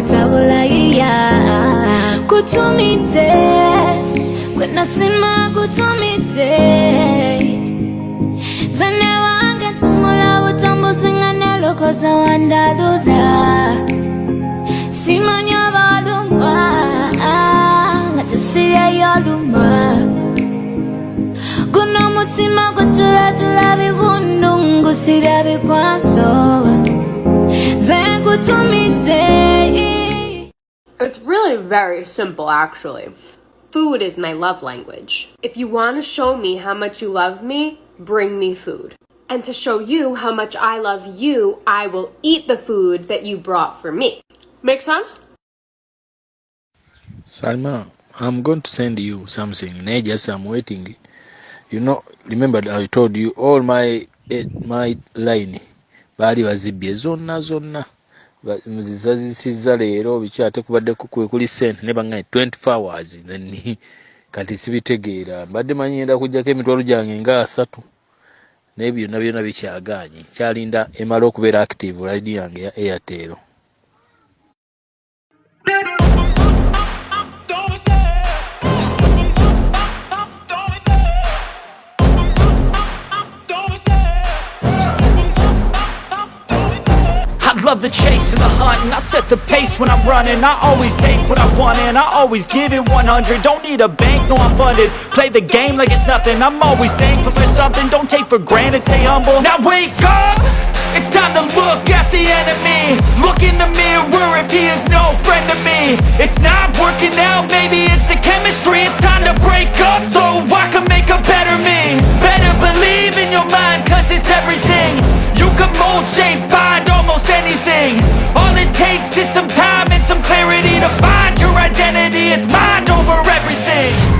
tabula iya kutumide kwena sima kutumide zane wange tumula butambo singane lokoza wandaduda simanya baluma ngatusirya yoluma guno mutima gutulatula bibundu sirya bikwaso It's really very simple, actually. Food is my love language. If you want to show me how much you love me, bring me food. And to show you how much I love you, I will eat the food that you brought for me. Make sense? Salma, I'm going to send you something. Just I'm waiting. You know, remember I told you all my line. Bali bazibye zonna muzizazisiza leero bikyate kubadde kuli sente ne bangane 24 hours then kati sibitegeera mbadde manyenda kujjako emitwalo gyange nga 3 n'ebyo byonna bikyaganye kyalinda emala okubeera active radio yange ya Airtel. I love the chase and the hunt, and I set the pace when I'm running. I always take what I want and I always give it 100. Don't need a bank, no I'm funded. Play the game like it's nothing. I'm always thankful for something. Don't take for granted, stay humble. Now wake up, it's time to look at the enemy. Look in the mirror if he is no friend to me. It's not working out, maybe it's the chemistry. It's time to break up so I can make a better me. Better believe in your mind, cause it's everything. You can mold, shape, find almost anything. All it takes is some time and some clarity to find your identity. It's mind over everything.